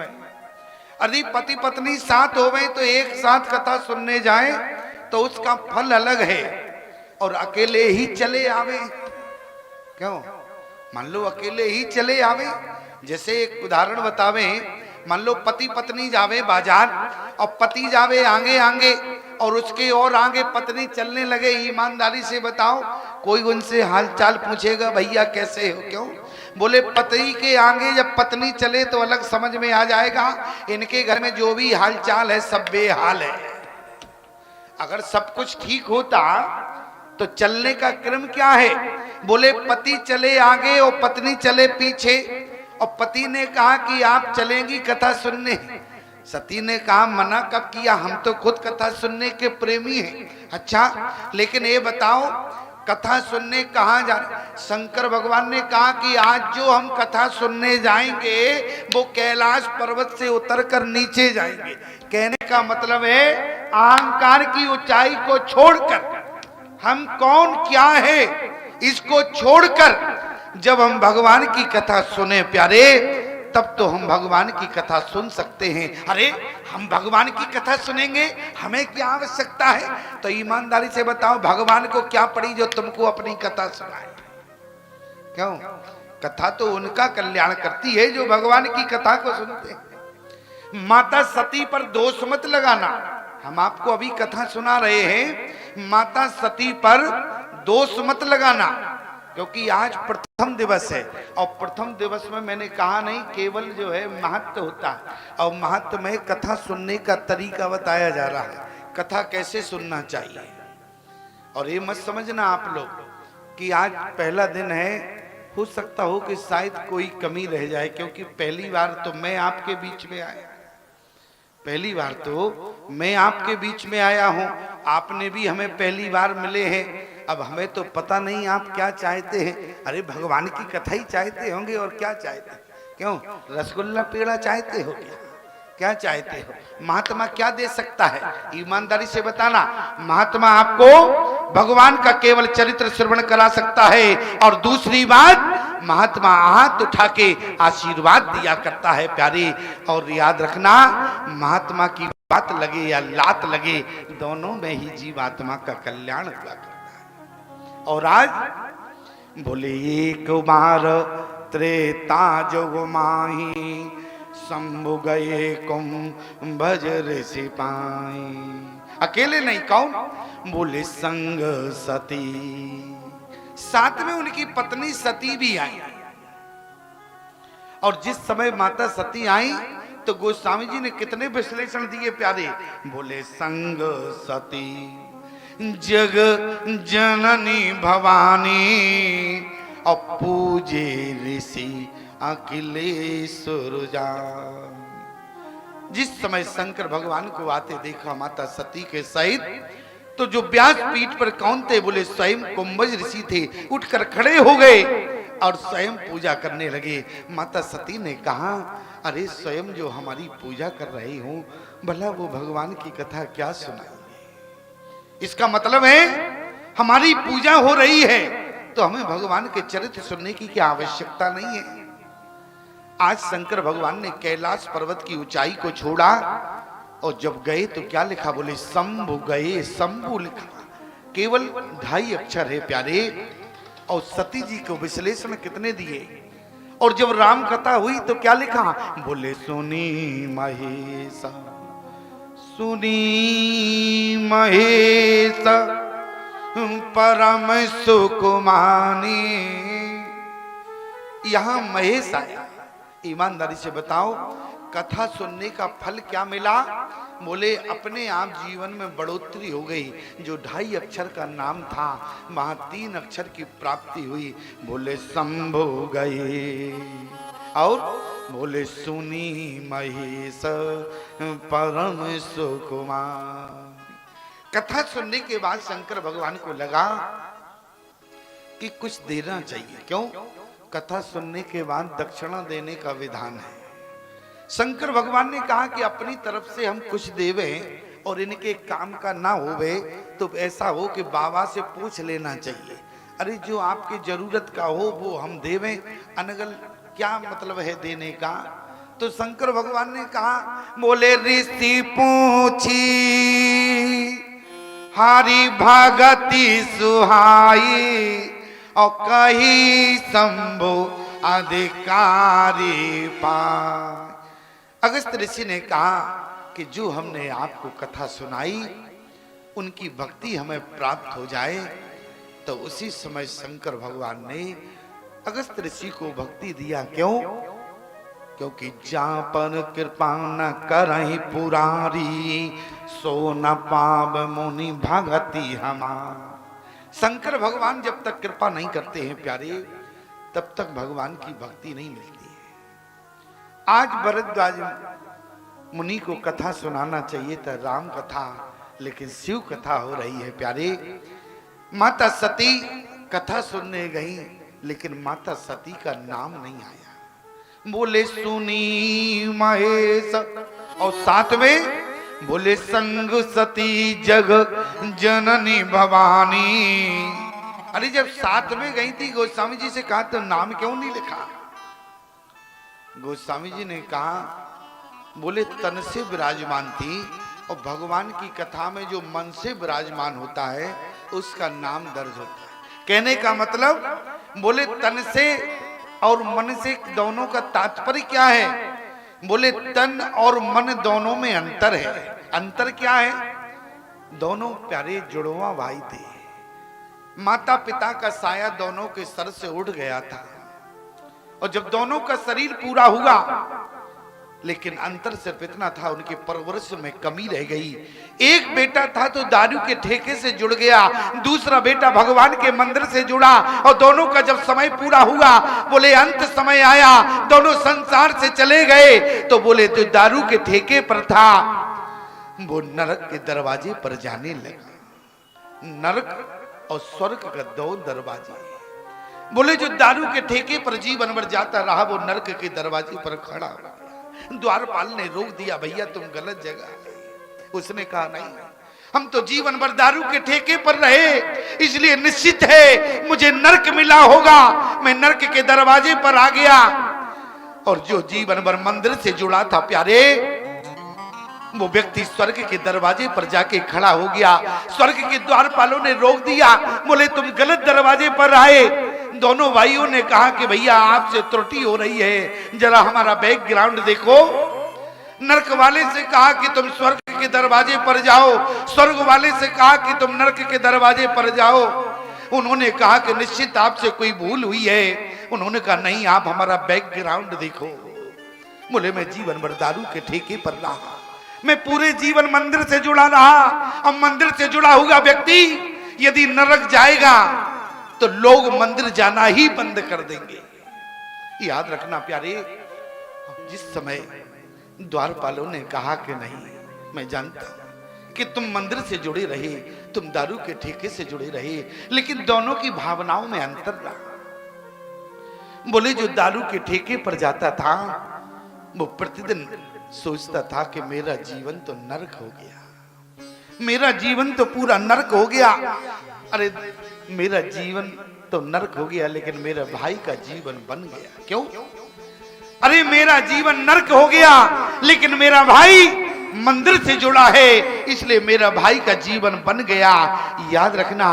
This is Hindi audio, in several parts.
यदि पति पत्नी साथ हो गए तो एक साथ कथा सुनने जाए तो उसका फल अलग है, और अकेले ही चले आवे, क्यों? मान लो अकेले ही चले आवे, जैसे एक उदाहरण बतावे, मान लो पति पत्नी जावे बाजार और पति जावे आगे आगे और उसके और आगे पत्नी चलने लगे, ईमानदारी से बताओ कोई उनसे हालचाल पूछेगा भैया कैसे हो? क्यों? बोले पति के आगे जब पत्नी चले तो अलग समझ में आ जाएगा, इनके घर में जो भी हालचाल है सब बेहाल है। अगर सब कुछ ठीक होता तो चलने का क्रम क्या है? बोले पति चले आगे और पत्नी चले पीछे, और पति ने कहा कि आप चलेंगी कथा सुनने। सती ने कहा मना कब किया, हम तो खुद कथा सुनने के प्रेमी हैं। अच्छा लेकिन ये बताओ कथा सुनने कहाँ जा रहे? शंकर भगवान ने कहा कि आज जो हम कथा सुनने जाएंगे वो कैलाश पर्वत से उतरकर नीचे जाएंगे। कहने का मतलब है अहंकार की ऊंचाई को छोड़कर, हम कौन क्या है इसको छोड़कर जब हम भगवान की कथा सुने प्यारे, तब तो हम भगवान की कथा सुन सकते हैं। अरे हम भगवान की कथा सुनेंगे, हमें क्या आवश्यकता है? तो ईमानदारी से बताओ भगवान को क्या पड़ी जो तुमको अपनी कथा सुनाए? क्यों? कथा तो उनका कल्याण करती है जो भगवान की कथा को सुनते हैं। माता सती पर दोष मत लगाना, हम आपको अभी कथा सुना रहे हैं, माता सती पर दोष मत लगाना, क्योंकि आज प्रथम दिवस है और प्रथम दिवस में मैंने कहा नहीं केवल जो है महत्व होता है, और महत्व में कथा सुनने का तरीका बताया जा रहा है, कथा कैसे सुनना चाहिए। और ये मत समझना आप लोग कि आज पहला दिन है, हो सकता हो कि शायद कोई कमी रह जाए, क्योंकि पहली बार तो मैं आपके बीच में आया, पहली बार तो मैं आपके बीच में आया हूं, आपने भी हमें पहली बार मिले हैं। अब हमें तो पता नहीं आप क्या चाहते हैं। अरे भगवान की कथा ही चाहते होंगे और क्या चाहते हैं? क्यों? रसगुल्ला पेड़ा चाहते हो क्या? क्या चाहते हो? महात्मा क्या दे सकता है? ईमानदारी से बताना, महात्मा आपको भगवान का केवल चरित्र श्रवण करा सकता है, और दूसरी बात महात्मा हाथ उठा के आशीर्वाद दिया करता है प्यारे। और याद रखना महात्मा की बात लगे या लात लगे, दोनों में ही जीवात्मा का कल्याण हुआ करता है। और आज बोले एक बार त्रेता जो माही शंभु गए कुंभज ऋषि पाई। अकेले नहीं, कौन? बोले संग सती, साथ में उनकी पत्नी सती भी आई। और जिस समय माता सती आई तो गोस्वामी जी ने कितने विश्लेषण दिए प्यारे। बोले संग सती जग जननी भवानी, और पूजे ऋषि अखिलेश्वर जान। जिस समय शंकर भगवान को आते देखा माता सती के सहित, तो जो व्यास पीठ पर कौन थे? बोले स्वयं कुंभज ऋषि थे, उठकर खड़े हो गए और स्वयं पूजा करने लगे। माता सती ने कहा अरे स्वयं जो हमारी पूजा कर रही हूं, भला वो भगवान की कथा क्या सुनाई? इसका मतलब है हमारी पूजा हो रही है तो हमें भगवान के चरित्र सुनने की क्या आवश्यकता नहीं है। आज शंकर भगवान ने कैलाश पर्वत की ऊंचाई को छोड़ा, और जब गए तो क्या लिखा? बोले शंभु गए, शंभु लिखा, केवल 2.5 अक्षर है प्यारे। और सती जी को विश्लेषण कितने दिए। और जब राम कथा हुई तो क्या लिखा? बोले सुनी महेश, सुनी महेश परम सुकुमानी। यहां महेश आया। ईमानदारी से बताओ कथा सुनने का फल क्या मिला? बोले अपने आप जीवन में बढ़ोतरी हो गई। जो 2.5 अक्षर का नाम था वहां 3 अक्षर की प्राप्ति हुई। बोले शंभु गए, और बोले सुनी महेश परम सुकुमार। कथा सुनने के बाद शंकर भगवान को लगा कि कुछ देना चाहिए। क्यों? कथा सुनने के बाद दक्षिणा देने का विधान है। शंकर भगवान ने कहा कि अपनी तरफ से हम कुछ देवे और इनके काम का ना होवे तो ऐसा हो कि बाबा से पूछ लेना चाहिए। अरे जो आपकी जरूरत का हो वो हम देवें, अनगल क्या मतलब है देने का? तो शंकर भगवान ने कहा, बोले ऋषि पूछी हारी भगति सुहाई और कही शंभु अधिकारी पाए। अगस्त ऋषि ने कहा कि जो हमने आपको कथा सुनाई उनकी भक्ति हमें प्राप्त हो जाए। तो उसी समय शंकर भगवान ने अगस्त ऋषि को भक्ति दिया। क्यों? क्योंकि जापन कृपा न करहि पुरारी सो न पाव मुनि भगति हमार। शंकर भगवान जब तक कृपा नहीं करते हैं प्यारे, तब तक भगवान की भक्ति नहीं मिलती है। आज भरद्वाज मुनि को कथा सुनाना चाहिए था, राम कथा, लेकिन शिव कथा हो रही है प्यारे। माता सती कथा सुनने गई, लेकिन माता सती का नाम नहीं आया। बोले सुनी महेश, और साथ में बोले संग सती जग जननी भवानी। अरे जब साथ में गई थी, गोस्वामी जी से कहा तो नाम क्यों नहीं लिखा? गोस्वामी जी ने कहा, बोले तन से विराजमान थी, और भगवान की कथा में जो मन से विराजमान होता है उसका नाम दर्ज होता है। कहने का मतलब, बोले तन से और मन से दोनों का तात्पर्य क्या है? बोले तन और मन दोनों में अंतर है। अंतर क्या है? दोनों प्यारे जुड़वा भाई थे। माता पिता का साया दोनों के सर से उठ गया था, और जब दोनों का शरीर पूरा हुआ, लेकिन अंतर सिर्फ इतना था, उनके परवरिश में कमी रह गई। एक बेटा था तो दारू के ठेके से जुड़ गया, दूसरा बेटा भगवान के मंदिर से जुड़ा, और दोनों का जब समय पूरा हुआ, बोले अंत समय आया, दोनों संसार से चले गए। तो बोले जो दारू के ठेके पर था वो नरक के दरवाजे पर जाने लगा। नरक और स्वर्ग का दो दरवाजे। बोले जो दारू के ठेके पर जीवन भर जाता रहा, वो नरक के दरवाजे पर खड़ा हो। द्वारपाल ने रोक दिया, भैया तुम गलत जगह। उसने कहा नहीं, हम तो जीवन भर दारू के ठेके पर रहे, इसलिए निश्चित है मुझे नरक मिला होगा। मैं नरक के दरवाजे पर आ गया, और जो जीवन भर मंदिर से जुड़ा था प्यारे, वो व्यक्ति स्वर्ग के दरवाजे पर जाके खड़ा हो गया। स्वर्ग के द्वारपालों ने रोक दिया, बोले तुम गलत दरवाजे पर आए। दोनों भाइयों ने कहा कि भैया आपसे त्रुटि हो रही है, जरा हमारा बैकग्राउंड देखो। नरक वाले से कहा कि तुम स्वर्ग के दरवाजे पर जाओ, स्वर्ग वाले से कहा कि तुम नरक के दरवाजे पर जाओ। उन्होंने कहा कि निश्चित आपसे कोई भूल हुई है। उन्होंने कहा नहीं, आप हमारा बैकग्राउंड देखो। बोले मैं जीवन भर दारू के ठेके पर रहा, मैं पूरे जीवन मंदिर से जुड़ा रहा। अब मंदिर से जुड़ा हुआ व्यक्ति यदि नरक जाएगा तो लोग मंदिर जाना ही बंद कर देंगे। याद रखना प्यारे, जिस समय द्वारपालों ने कहा कि नहीं, मैं जानता हूं कि तुम मंदिर से जुड़े रहे, तुम दारू के ठेके से जुड़े रहे, लेकिन दोनों की भावनाओं में अंतर रहा। बोले जो दारू के ठेके पर जाता था वो प्रतिदिन सोचता था कि मेरा जीवन तो नरक हो गया, मेरा जीवन तो पूरा नरक हो गया। अरे मेरा जीवन तो नरक हो गया, लेकिन मेरे भाई का जीवन बन गया। क्यों? अरे मेरा जीवन नरक हो गया, लेकिन मेरा भाई मंदिर से जुड़ा है, इसलिए मेरा भाई का जीवन बन गया। याद रखना,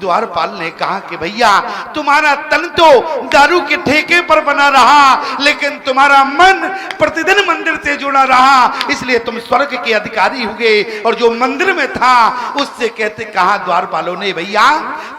द्वारपाल ने कहा कि भैया तुम्हारा तन तो दारू के ठेके पर बना रहा, लेकिन तुम्हारा मन प्रतिदिन मंदिर से जुड़ा रहा, इसलिए तुम स्वर्ग के अधिकारी हुए। और जो मंदिर में था उससे कहते कहा द्वारपालों ने, भैया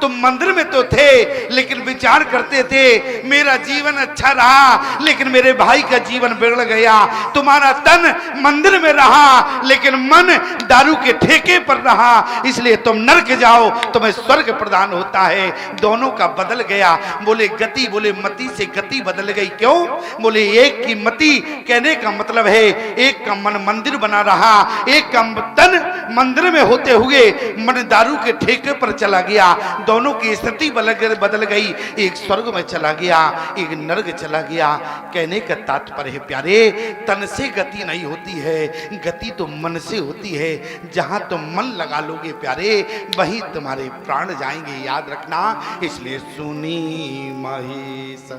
तुम मंदिर में तो थे, लेकिन विचार करते थे मेरा जीवन अच्छा रहा, लेकिन मेरे भाई का जीवन बिगड़ गया। तुम्हारा तन मंदिर में रहा, लेकिन मन दारू के ठेके पर रहा, इसलिए तुम नरक जाओ, तुम्हें स्वर्ग प्रदान होता है। दोनों का बदल गया। बोले गति, बोले मति से गति बदल गई। क्यों? बोले एक की मति कहने का मतलब है एक का मन मंदिर बना रहा, एक का तन मंदिर में होते हुए मन दारू के ठेके पर चला गया। दोनों की स्थिति बदल गई, एक स्वर्ग में चला गया, एक नरक चला गया। कहने का तात्पर्य है प्यारे, तन से गति नहीं होती है, गति तो मन से होती है। जहां तुम मन लगा लोगे प्यारे, वहीं तुम्हारे प्राण जाएंगे। याद रखना, इसलिए सुनी महेश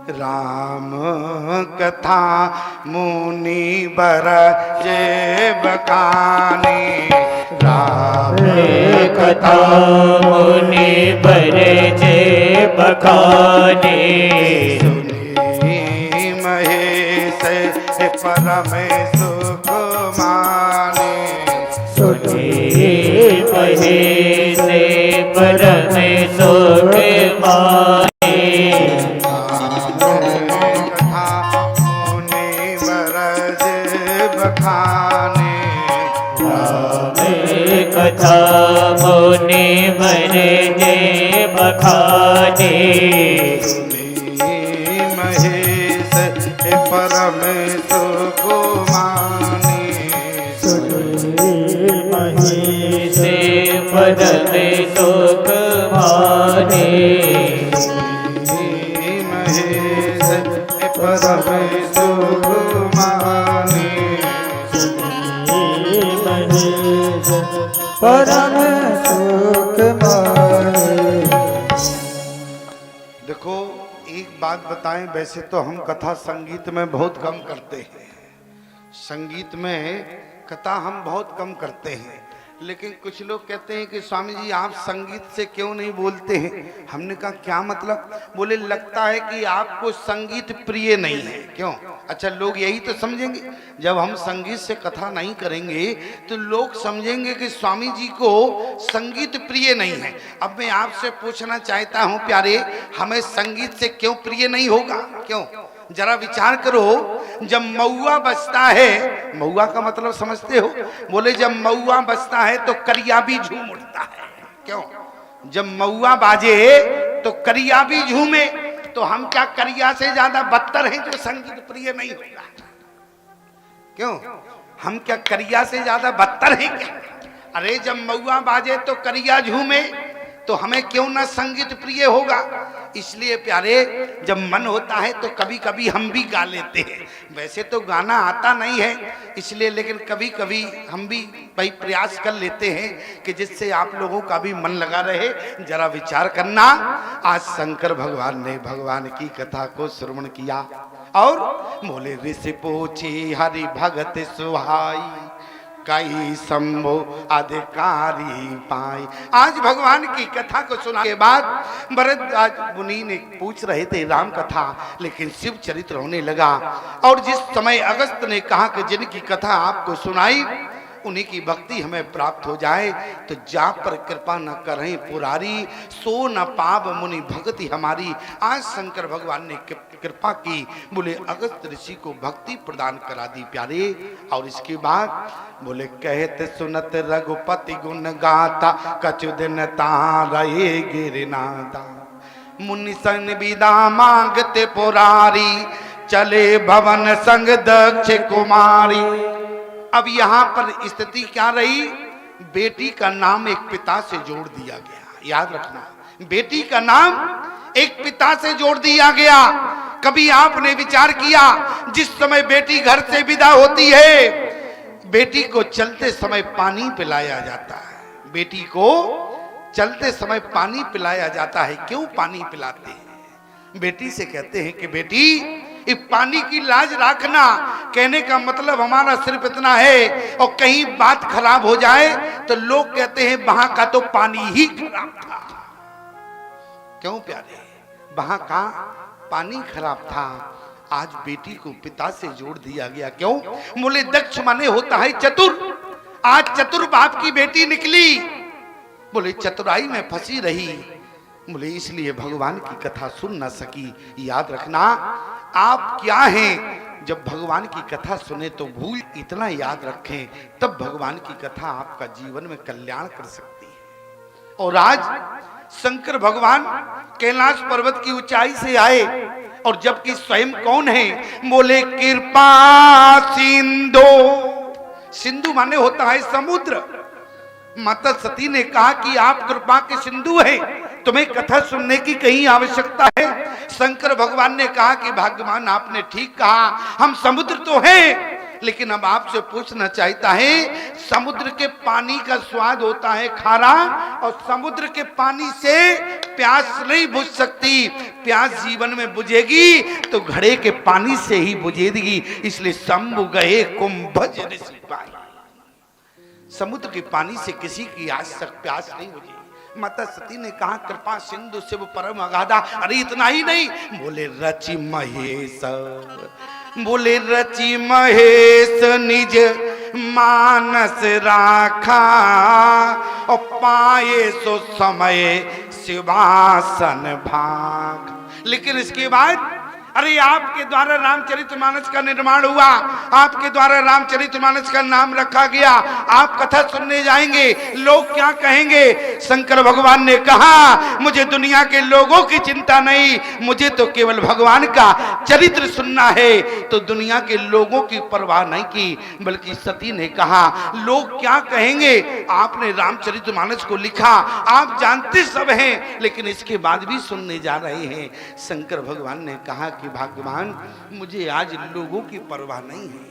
राम कथा मुनि बरज बखानी। राम कथा मुनि बरज बखानी। सुनी महेश परम सुख माने। सुनी महेश परम सुख माने। बखाने। राम कथा मुनि बरज बखाने। सुनी महेश परम सुख माने। सुनी महेश परम सुख माने। सुनी महेश परम सुख माने। परम सुख माने। देखो एक बात बताएं, वैसे तो हम कथा संगीत में बहुत कम करते हैं, संगीत में कथा हम बहुत कम करते हैं, लेकिन कुछ लोग कहते हैं कि स्वामी जी आप संगीत से क्यों नहीं बोलते हैं। हमने कहा क्या मतलब? बोले लगता है कि आपको संगीत प्रिय नहीं है। क्यों? अच्छा लोग यही तो समझेंगे, जब हम संगीत से कथा नहीं करेंगे तो लोग समझेंगे कि स्वामी जी को संगीत प्रिय नहीं है। अब मैं आपसे पूछना चाहता हूं प्यारे, हमें संगीत से क्यों प्रिय नहीं होगा? क्यों? जरा विचार करो, जब मऊआ बजता है, मऊआ का मतलब समझते हो? बोले जब मऊआ बजता है तो करिया भी झूम उठता है। क्यों? जब मऊआ बाजे तो करिया भी झूमे, तो हम क्या करिया से ज्यादा बदतर हैं जो संगीत प्रिय नहीं होगा? क्यों? हम क्या करिया से ज्यादा बदतर हैं क्या? अरे जब मऊआ बाजे तो करिया झूमे, तो हमें क्यों ना संगीत प्रिय होगा? इसलिए प्यारे, जब मन होता है तो कभी कभी हम भी गा लेते हैं। वैसे तो गाना आता नहीं है इसलिए, लेकिन कभी कभी हम भी भाई प्रयास कर लेते हैं कि जिससे आप लोगों का भी मन लगा रहे। जरा विचार करना, आज शंकर भगवान ने भगवान की कथा को श्रवण किया और बोले ऋषि पूछी हरि भगत सुहाई, कई संभो अधिकारी पाई। आज भगवान की कथा को सुना के बाद भरद्वाज मुनि ने पूछ रहे थे राम कथा, लेकिन शिव चरित्र होने लगा। और जिस समय अगस्त ने कहा कि जिनकी कथा आपको सुनाई उन्हीं की भक्ति हमें प्राप्त हो जाए, तो जा पर कृपा न करें पुरारी, सो न पाप मुनि भक्ति हमारी। आज शंकर भगवान ने कृपा की, बोले अगस्त ऋषि को भक्ति प्रदान करा दी प्यारे। और इसके बाद बोले कहते सुनत रघुपति गुण गाथा, कछु दिन तारे गिरनाथा, मुनि सन विदा मांगते पुरारी, चले भवन संग दक्ष कुमारी। अब यहाँ पर स्थिति क्या रही? बेटी का नाम एक पिता से जोड़ दिया गया। याद रखना, बेटी का नाम एक पिता से जोड़ दिया गया। कभी आपने विचार किया, जिस समय बेटी घर से विदा होती है, बेटी को चलते समय पानी पिलाया जाता है। बेटी को चलते समय पानी पिलाया जाता है। क्यों पानी पिलाते हैं? बेटी से कहते हैं कि बेटी इस पानी की लाज रखना। कहने का मतलब हमारा सिर्फ इतना है, और कहीं बात खराब हो जाए तो लोग कहते हैं वहां का तो पानी ही खराब था। क्यों प्यारे? वहां का पानी खराब था। आज बेटी को पिता से जोड़ दिया गया। क्यों? बोले दक्ष माने होता है चतुर। आज चतुर बाप की बेटी निकली, बोले चतुराई में फंसी रही, बोले इसलिए भगवान की कथा सुन न सकी। याद रखना, आप क्या हैं? जब भगवान की कथा सुने तो भूल इतना याद रखें, तब भगवान की कथा आपका जीवन में कल्याण कर सकती है। और आज शंकर भगवान कैलाश पर्वत की ऊंचाई से आए, और जबकि स्वयं कौन है? बोले कृपा सिंधु। सिंधु माने होता है समुद्र। माता सती ने कहा कि आप कृपा के सिंधु हैं, तुम्हें कथा सुनने की कहीं आवश्यकता है? शंकर भगवान ने कहा कि भाग्यवान आपने ठीक कहा, हम समुद्र तो हैं लेकिन अब आपसे पूछना चाहता है, समुद्र के पानी का स्वाद होता है खारा, और समुद्र के पानी से प्यास नहीं बुझ सकती। प्यास जीवन में बुझेगी तो घड़े के पानी से ही बुझेगी। इसलिए शंभु गए कुंभज ऋषि पाई। समुद्र के पानी से किसी की आज तक प्यास नहीं बुझी। माता सती ने कहा, कृपा सिंधु शिव परम अगाधा। अरे इतना ही नहीं, बोले रचि महेश, बोले रचि महेश निज मानस राखा, और पाए सो समय शिवासन भाग। लेकिन इसके बाद अरे आपके द्वारा रामचरितमानस का निर्माण हुआ, आपके द्वारा रामचरितमानस का नाम रखा गया, आप कथा सुनने जाएंगे, लोग क्या कहेंगे? शंकर भगवान ने कहा, मुझे दुनिया के लोगों की चिंता नहीं, मुझे तो केवल भगवान का चरित्र सुनना है। तो दुनिया के लोगों की परवाह नहीं की, बल्कि सती ने कहा, लोग क्या कहेंगे? आपने रामचरितमानस को लिखा, आप जानते सब हैं, लेकिन इसके बाद भी सुनने जा रहे हैं। शंकर भगवान ने कहा कि भगवान, मुझे आज लोगों की परवाह नहीं है।